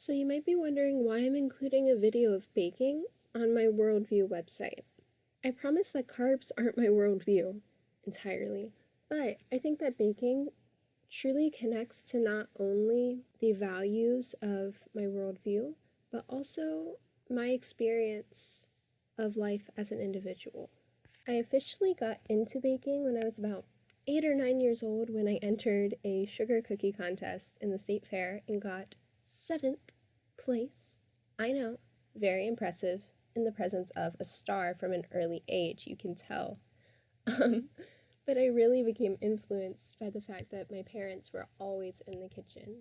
So you might be wondering why I'm including a video of baking on my Worldview website. I promise that carbs aren't my worldview entirely, but I think that baking truly connects to not only the values of my worldview, but also my experience of life as an individual. I officially got into baking when I was about 8 or 9 years old when I entered a sugar cookie contest in the state fair and got 7th place. I know, very impressive in the presence of a star from an early age, you can tell. But I really became influenced by the fact that my parents were always in the kitchen.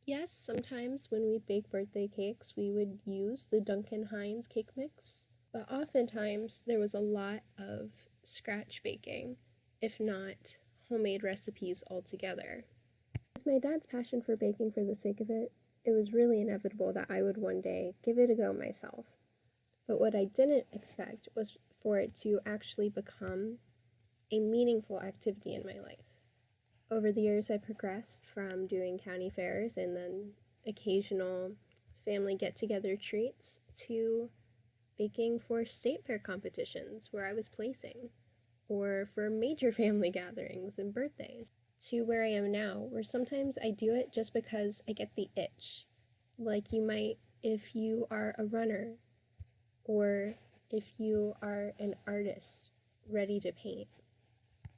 Yes, sometimes when we bake birthday cakes, we would use the Duncan Hines cake mix, but oftentimes there was a lot of scratch baking, if not homemade recipes altogether. With my dad's passion for baking for the sake of it, it was really inevitable that I would one day give it a go myself. But what I didn't expect was for it to actually become a meaningful activity in my life. Over the years, I progressed from doing county fairs and then occasional family get-together treats to baking for state fair competitions where I was placing, or for major family gatherings and birthdays, to where I am now, where sometimes I do it just because I get the itch, like you might if you are a runner, or if you are an artist ready to paint.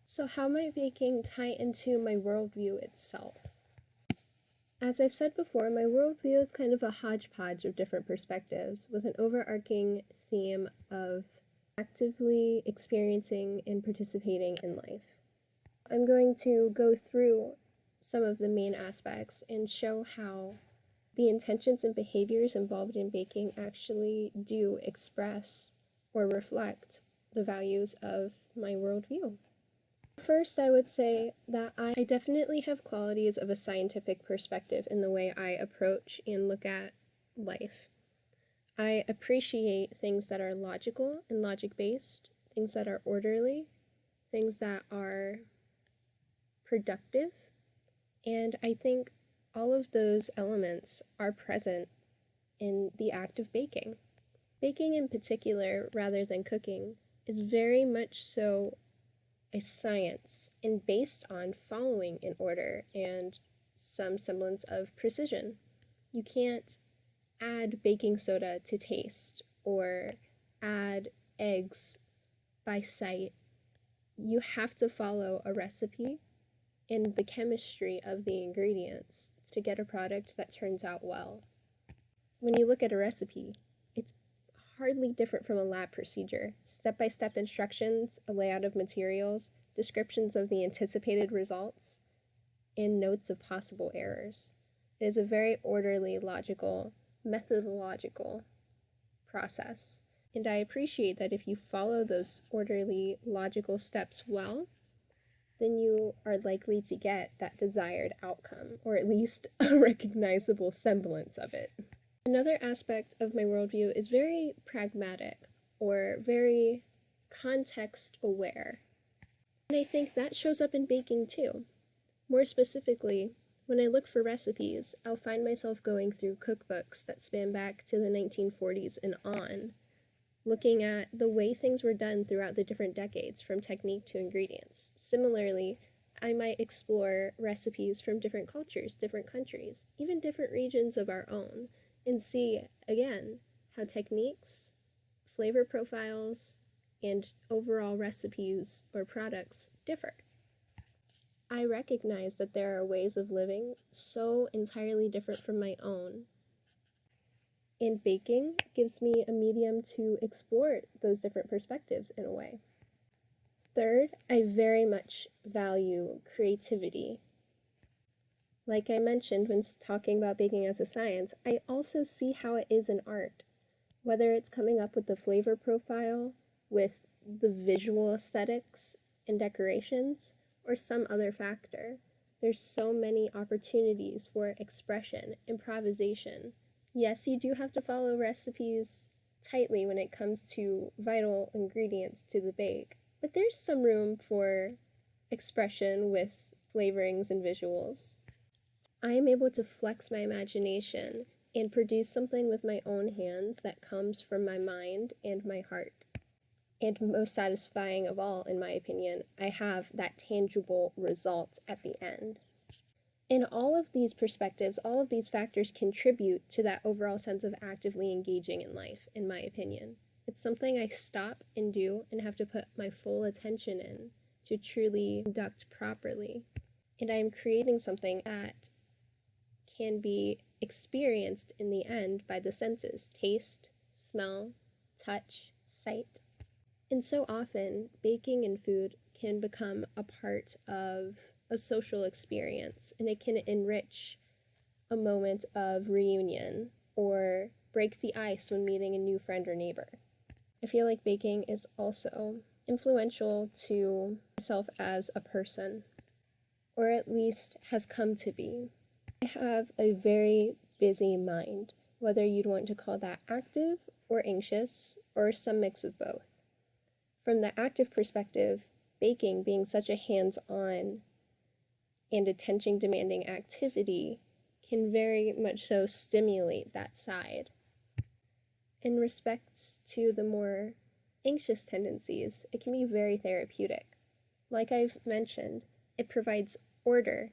So how might baking tie into my worldview itself? As I've said before, my worldview is kind of a hodgepodge of different perspectives with an overarching theme of actively experiencing and participating in life. I'm going to go through some of the main aspects and show how the intentions and behaviors involved in baking actually do express or reflect the values of my worldview. First, I would say that I definitely have qualities of a scientific perspective in the way I approach and look at life. I appreciate things that are logical and logic-based, things that are orderly, things that are productive, and I think all of those elements are present in the act of baking. Baking in particular, rather than cooking, is very much so a science and based on following an order and some semblance of precision. You can't add baking soda to taste or add eggs by sight. You have to follow a recipe and the chemistry of the ingredients to get a product that turns out well. When you look at a recipe, it's hardly different from a lab procedure. Step-by-step instructions, a layout of materials, descriptions of the anticipated results, and notes of possible errors. It is a very orderly, logical, methodological process. And I appreciate that if you follow those orderly, logical steps well, then you are likely to get that desired outcome, or at least a recognizable semblance of it. Another aspect of my worldview is very pragmatic, or very context-aware. And I think that shows up in baking too. More specifically, when I look for recipes, I'll find myself going through cookbooks that span back to the 1940s and on, looking at the way things were done throughout the different decades, from technique to ingredients. Similarly, I might explore recipes from different cultures, different countries, even different regions of our own, and see, again, how techniques, flavor profiles, and overall recipes or products differ. I recognize that there are ways of living so entirely different from my own, and baking gives me a medium to explore those different perspectives in a way. Third, I very much value creativity. Like I mentioned when talking about baking as a science, I also see how it is an art. Whether it's coming up with the flavor profile, with the visual aesthetics and decorations, or some other factor, there's so many opportunities for expression, improvisation. Yes, you do have to follow recipes tightly when it comes to vital ingredients to the bake, but there's some room for expression with flavorings and visuals. I am able to flex my imagination and produce something with my own hands that comes from my mind and my heart. And most satisfying of all, in my opinion, I have that tangible result at the end. And all of these perspectives, all of these factors contribute to that overall sense of actively engaging in life, in my opinion. It's something I stop and do and have to put my full attention in to truly conduct properly. And I am creating something that can be experienced in the end by the senses: taste, smell, touch, sight. And so often, baking and food can become a part of a social experience, and it can enrich a moment of reunion or break the ice when meeting a new friend or neighbor. I feel like baking is also influential to myself as a person, or at least has come to be. I have a very busy mind, whether you'd want to call that active or anxious, or some mix of both. From the active perspective, baking being such a hands-on and attention-demanding activity can very much so stimulate that side. In respects to the more anxious tendencies, it can be very therapeutic. Like I've mentioned, it provides order.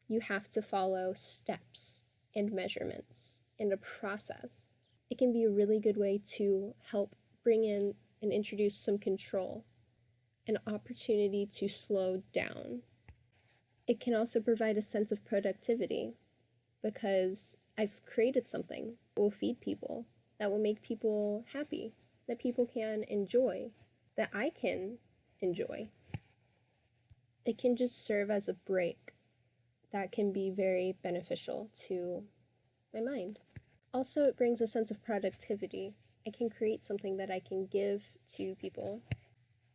You have to follow steps and measurements and a process. It can be a really good way to help bring in and introduce some control, an opportunity to slow down. It can also provide a sense of productivity because I've created something that will feed people, that will make people happy, that people can enjoy, that I can enjoy. It can just serve as a break that can be very beneficial to my mind. Also, it brings a sense of productivity. I can create something that I can give to people.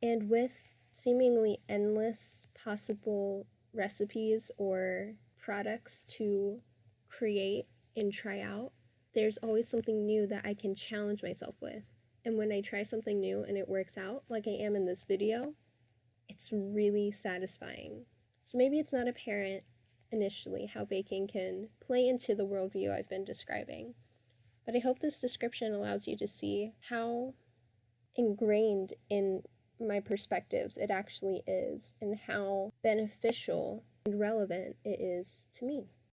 And with seemingly endless possible recipes or products to create and try out, there's always something new that I can challenge myself with. And when I try something new and it works out, like I am in this video, it's really satisfying. So maybe it's not apparent initially how baking can play into the worldview I've been describing, but I hope this description allows you to see how ingrained in my perspectives it actually is, and how beneficial and relevant it is to me.